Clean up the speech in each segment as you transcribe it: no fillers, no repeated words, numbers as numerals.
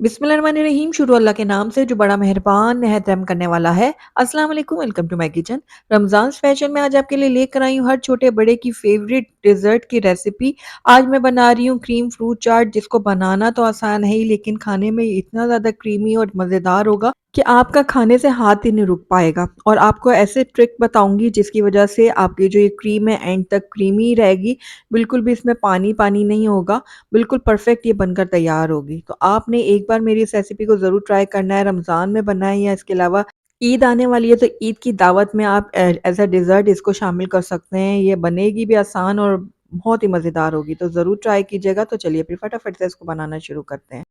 बिस्मिल्लाहिर्रहमानिर्रहीम। शुरू अल्लाह के नाम से जो बड़ा मेहरबान निहायत रहम करने वाला है। अस्सलाम वालेकुम, welcome to my kitchen. Ramzan special में आज आपके लिए लेकर आई हूँ हर छोटे बड़े की फेवरेट डेज़र्ट की रेसिपी। आज मैं बना रही हूँ क्रीम फ्रूट चाट, जिसको बनाना तो आसान है ही लेकिन खाने में इतना ज़्यादा क्रीमी और मज़ेदार होगा कि आपका खाने से हाथ ही नहीं रुक पाएगा। और आपको ऐसे ट्रिक बताऊंगी जिसकी वजह से आपकी जो ये क्रीम है एंड तक क्रीमी रहेगी, बिल्कुल भी इसमें पानी पानी नहीं होगा, बिल्कुल परफेक्ट ये बनकर तैयार होगी। तो आपने एक बार मेरी इस रेसिपी को ज़रूर ट्राई करना है। रमज़ान में बनना है या इसके अलावा ईद आने वाली है तो ईद की दावत में आप एज़ अ डेज़र्ट इसको शामिल कर सकते हैं। ये बनेगी भी आसान और बहुत ही मज़ेदार होगी, तो ज़रूर ट्राई कीजिएगा। तो चलिए फिर फटाफट से इसको बनाना शुरू करते हैं।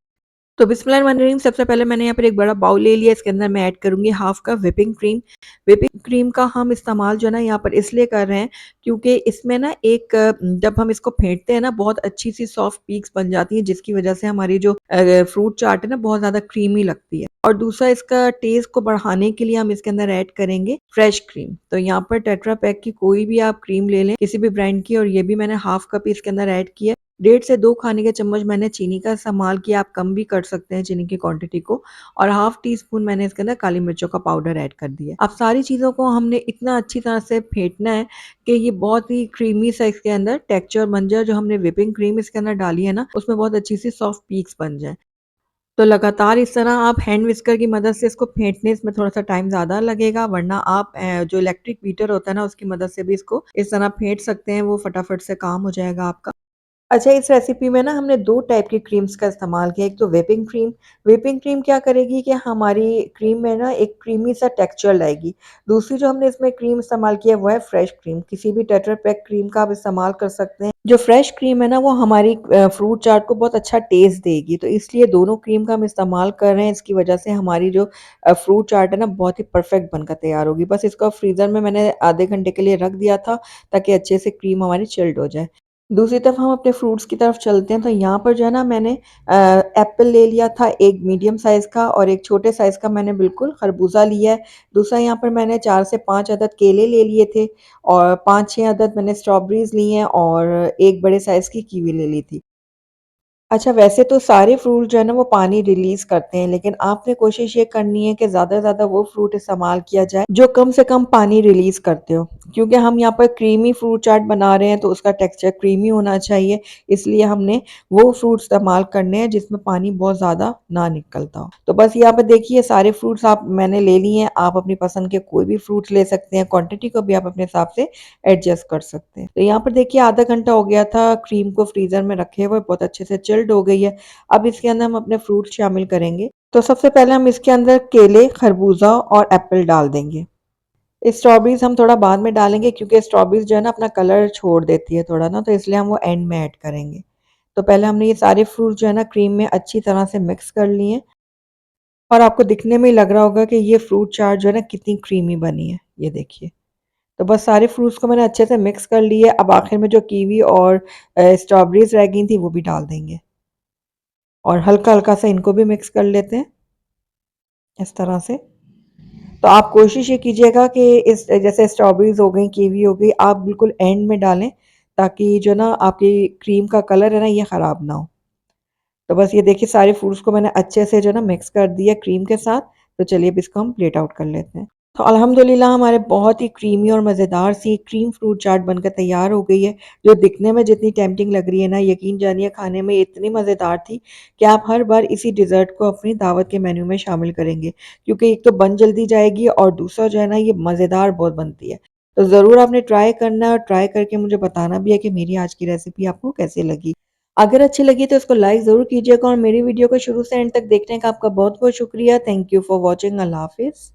तो बिस्मिल्लाहिर्रहमानिर्रहीम, सबसे पहले मैंने यहाँ पर एक बड़ा बाउल ले लिया। इसके अंदर मैं ऐड करूँगी half cup whipping cream. Whipping cream का हम इस्तेमाल जो है ना यहाँ पर इसलिए कर रहे हैं क्योंकि इसमें ना जब हम इसको फेंटते हैं ना बहुत अच्छी-सी सॉफ्ट पीक्स बन जाती हैं, जिसकी वज़ह से हमारी जो फ्रूट चाट है ना बहुत ज़्यादा क्रीमी लगती है। और दूसरा, इसका टेस्ट को बढ़ाने के लिए हम इसके अंदर ऐड करेंगे फ्रेश क्रीम। तो यहाँ पर टेट्रा पैक की कोई भी आप क्रीम ले लें, किसी भी ब्रांड की, और ये भी मैंने हाफ़ कप इसके अंदर ऐड किया। 1.5 से 2 खाने के चम्मच मैंने चीनी का इस्तेमाल किया, आप कम भी कर सकते हैं चीनी की क्वांटिटी को। और हाफ टी स्पून मैंने इसके अंदर काली मिर्चों का पाउडर ऐड कर दिया। अब सारी चीज़ों को हमने इतना अच्छी तरह से फेंटना है कि ये बहुत ही क्रीमी सा इसके अंदर टेक्सचर बन जाए। जो हमने व्हिपिंग क्रीम इसके अंदर डाली है ना, उसमें बहुत अच्छी सी सॉफ्ट पीक्स बन जाए। तो लगातार इस तरह आप हैंड विस्कर की मदद से इसको फेंटने, इसमें थोड़ा-सा टाइम ज़्यादा लगेगा, वरना आप जो इलेक्ट्रिक बीटर होता है ना, उसकी मदद से भी इसको इस तरह फेंट सकते हैं, वो फटाफट से काम हो जाएगा आपका। अच्छा, इस रेसिपी में ना हमने 2 टाइप की क्रीम्स का इस्तेमाल किया। एक तो व्हिपिंग क्रीम। व्हिपिंग क्रीम क्या करेगी कि हमारी क्रीम में ना एक क्रीमी सा टेक्सचर लाएगी। दूसरी जो हमने इसमें क्रीम इस्तेमाल की है वो है फ्रेश क्रीम। किसी भी टेट्रा पैक क्रीम का आप इस्तेमाल कर सकते हैं। जो फ्रेश क्रीम है ना वो हमारी फ्रूट चाट को बहुत अच्छा टेस्ट देगी। तो इसलिए दोनों क्रीम का हम इस्तेमाल कर रहे हैं। इसकी वजह से हमारी जो फ्रूट चाट है ना बहुत ही परफेक्ट बनकर तैयार होगी। बस इसको फ्रीज़र में मैंने आधे घंटे के लिए रख दिया था ताकि अच्छे से क्रीम हमारी चिल्ड हो जाए। दूसरी तरफ हम अपने फ्रूट्स की तरफ चलते हैं। तो यहाँ पर जो है ना मैंने एप्पल ले लिया था, एक मीडियम साइज़ का, और एक छोटे साइज़ का मैंने बिल्कुल खरबूजा लिया है। दूसरा, यहाँ पर मैंने 4 से 5 अदद केले ले लिए थे, और 5-6 अदद मैंने स्ट्रॉबेरीज़ ली हैं, और एक बड़े साइज़ की कीवी ले ली थी। अच्छा, वैसे तो सारे फ्रूट जो है ना वो पानी रिलीज़ करते हैं, लेकिन आपने कोशिश ये करनी है कि ज़्यादा से ज़्यादा वो फ्रूट इस्तेमाल किया जाए जो कम से कम पानी रिलीज़ करते हो। क्योंकि हम यहाँ पर क्रीमी फ्रूट चाट बना रहे हैं तो उसका टेक्सचर क्रीमी होना चाहिए, इसलिए हमने वो फ्रूट इस्तेमाल करने हैं जिसमें पानी बहुत ज़्यादा ना निकलता हो। तो बस यहाँ पे देखिए सारे फ्रूट्स आप मैंने ले लिए हैं, आप अपनी पसंद के कोई भी फ्रूट्स ले सकते हैं, क्वांटिटी को भी आप अपने हिसाब से एडजस्ट कर सकते हैं। तो यहाँ पर देखिए आधा घंटा हो गया था क्रीम को फ्रीज़र में रखे हुए, बहुत अच्छे से चिल्ड हो गई है। अब इसके अंदर हम अपने फ्रूट शामिल करेंगे। तो सबसे पहले हम इसके अंदर केले, खरबूजा और एप्पल डाल देंगे। स्ट्रॉबेरीज़ हम थोड़ा बाद में डालेंगे क्योंकि स्ट्रॉबेरीज़ जो है ना अपना कलर छोड़ देती है थोड़ा ना, तो इसलिए हम वो एंड में ऐड करेंगे। तो पहले हमने ये सारे फ्रूट जो है ना क्रीम में अच्छी तरह से मिक्स कर लिए, और आपको दिखने में ही लग रहा होगा कि ये फ्रूट चाट जो है ना कितनी क्रीमी बनी है। ये देखिए। तो बस सारे फ्रूट्स को मैंने अच्छे से मिक्स कर लिया। अब आखिर में जो कीवी और स्ट्रॉबेरीज़ रह गई थी वो भी डाल देंगे, और हल्का-हल्का सा इनको भी मिक्स कर लेते हैं, इस तरह से। तो आप कोशिश ये कीजिएगा कि इस जैसे स्ट्रॉबेरीज़ हो गई, कीवी हो गई, आप बिल्कुल एंड में डालें, ताकि जो ना आपकी क्रीम का कलर है ना ये ख़राब ना हो। तो बस ये देखिए सारे फ्रूट्स को मैंने अच्छे से जो है ना मिक्स कर दिया क्रीम के साथ। तो चलिए अब इसको हम प्लेट आउट कर लेते हैं। तो अल्हम्दुलिल्लाह हमारे बहुत ही क्रीमी और मज़ेदार सी क्रीम फ्रूट चाट बनकर तैयार हो गई है, जो दिखने में जितनी टेम्प्टिंग लग रही है ना, यकीन जानिए खाने में इतनी मज़ेदार थी कि आप हर बार इसी डिज़र्ट को अपनी दावत के मेन्यू में शामिल करेंगे। क्योंकि एक तो बन जल्दी जाएगी, और दूसरा जो है ना ये मज़ेदार बहुत बनती है। तो ज़रूर आपने ट्राई करना है, और ट्राई करके मुझे बताना भी है कि मेरी आज की रेसिपी आपको कैसी लगी। अगर अच्छी लगी तो इसको लाइक ज़रूर कीजिएगा, और मेरी वीडियो को शुरू से एंड तक देखने का आपका बहुत-बहुत शुक्रिया। Thank you for watching. अल्लाह हाफ़िज़।